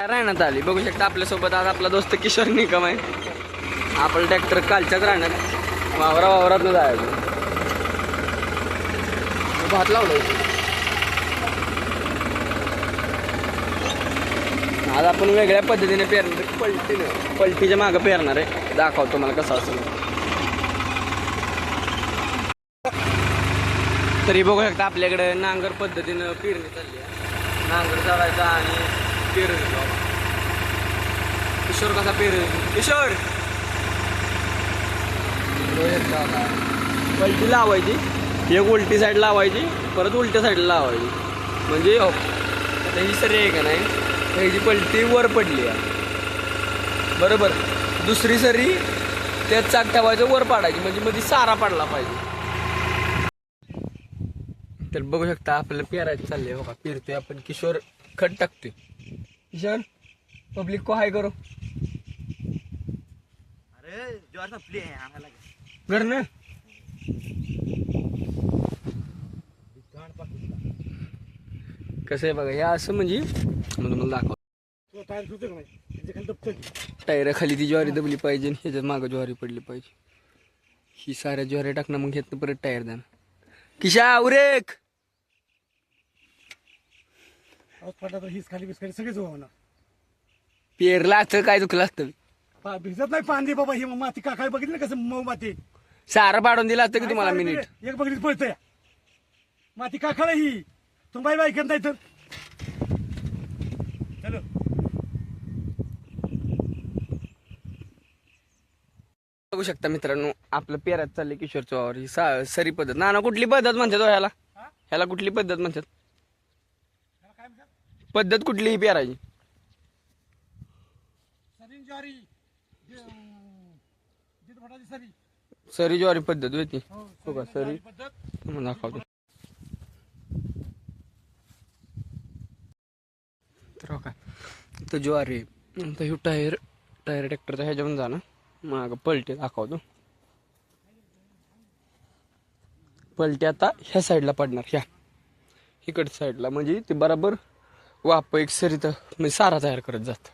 राहण्यात आली बघू शकता आपल्यासोबत आज आपला दोस्त किशोर निकम आहे. आपलं ट्रॅक्टर कालच्याच राहण्यात वावरात न जायचं भात लावलं. आज आपण वेगळ्या पद्धतीने पेरणार, पलटीच्या मागं पेरणार आहे. दाखवतो मला कसं असेल. तरी बघू शकता आपल्याकडे नांगर पद्धतीनं पेरणी चालली आहे. नांगर चालायचा आणि पेरणी. किशोर कसा पेर किशोर पलटी लावायची, एक उलटी साईड लावायची, परत उलट्या साईडला लावायची. म्हणजे आता ही सरी आहे का नाही, ह्याची पलटी वर पडली आहे बरोबर. दुसरी सरी त्यात चाक ठेवायचं, वर पाडायची, म्हणजे मध्ये सारा पडला पाहिजे. तर बघू शकता आपल्याला पेरायचं चाललंय. बघा पेरतोय आपण. किशोर खत टाकतोय. किशोर पब्लिक को हाय करो. अरे ज्वार संपली आहे आम्हाला घर ना कसं आहे बघा. हे असं म्हणजे मला दाखव. टायर खाली ती ज्वारी दबली पाहिजे आणि ह्याच्यात मागं ज्वारी पडली पाहिजे. ही साऱ्या ज्वारी टाकणं, मग घेतलं परत टायर द्या. किशा उरेक हीच खाली बिस्खाली सगळेच होणार. पेरला असतं काय चुकलं असतं. भिजत नाही पाणी बाबा. ही माती का काय बघितलं कसं मऊ माती. सारं पाडून दिलं असतं की तुम्हाला मिनिट. एक बघितली पळतय माती का खळ ही तुम्ही बाई करता तर चलो. बघू शकता मित्रांनो आपलं पेरात चाललंय किशोरचं वावर. ही सरी पद्धत. ना कुठली पद्धत म्हणतात ह्याला? ह्याला कुठली पद्धत म्हणतात? पद्धत कुठली ही पेरायची? सरी ज्वारी पद्धत होती. हो का सरी दाखवतो. तर का तर ज्वारी तर ही टायर ट्रॅक्टरचा ह्याच्यावरून जा ना माग पलटी दाखवतो. पलटी आता ह्या साईडला पडणार, ह्या इकडच्या साईडला, म्हणजे ते बरोबर वाप एक सरीत म्हणजे सारा तयार करत जात.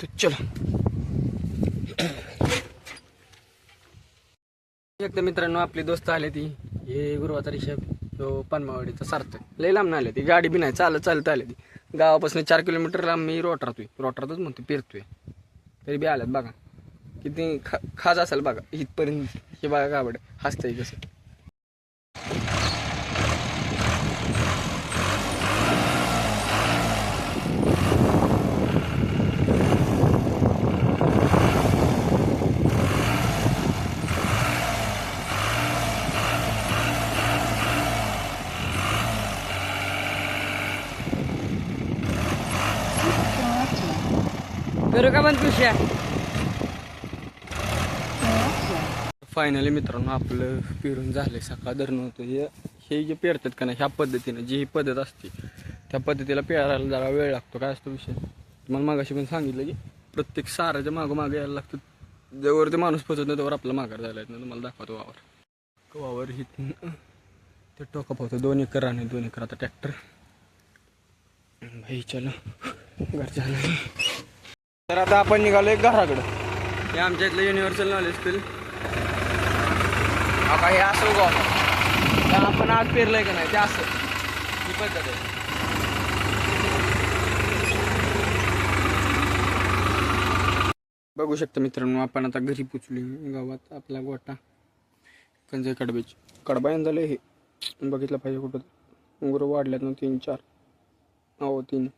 तर चला एकदा मित्रांनो आपली दोस्त आले ती. हे गुरुवाचा रिषभ तो पानमावाडीचा सार्थक लय लांब आले ती. गाडी बी नाही, चालत आले ती. गावापासून 4 किलोमीटर लांब. मी रोटरातच म्हणतो पेरतोय. तरी बी आल्यात बघा किती खाज असेल बघा इथपर्यंत. हे बघा गावड हसतंय कसं. करू का बंद खुश आहे. फायनली मित्रांनो आपलं पेरून झालंय. सकाळ धरणं होतं. हे जे पेरतात का नाही ह्या पद्धतीनं, जी ही पद्धत असते त्या पद्धतीला पेरायला जरा वेळ लागतो. काय असतो विषय तुम्हाला मागाशी पण सांगितलं की प्रत्येक साराच्या मागं यायला लागतं. जेव्हा ते माणूस पोचत नाही त्यावर आपला माघार जायला येत नाही. तुम्हाला दाखवतो वावर ही ते टोका पोहतो. 2 एकर राहणे, 2 एकर. आता ट्रॅक्टर भाई चला घरच्या. तर आता आपण निघालोय घराकडं. हे आमच्या इथलं युनिव्हर्सल नॉलेज स्कूल. आता हे असं उगा आपण आज पेरलंय का नाही ते असं ही पद्धत आहे. बघू शकता मित्रांनो आपण आता घरी पोचलोय. गावात आपला गोटा कंजे कडब्याची कडबा झालं. हे बघितलं पाहिजे कुठं. उंगर वाढल्यात ना 3-4 3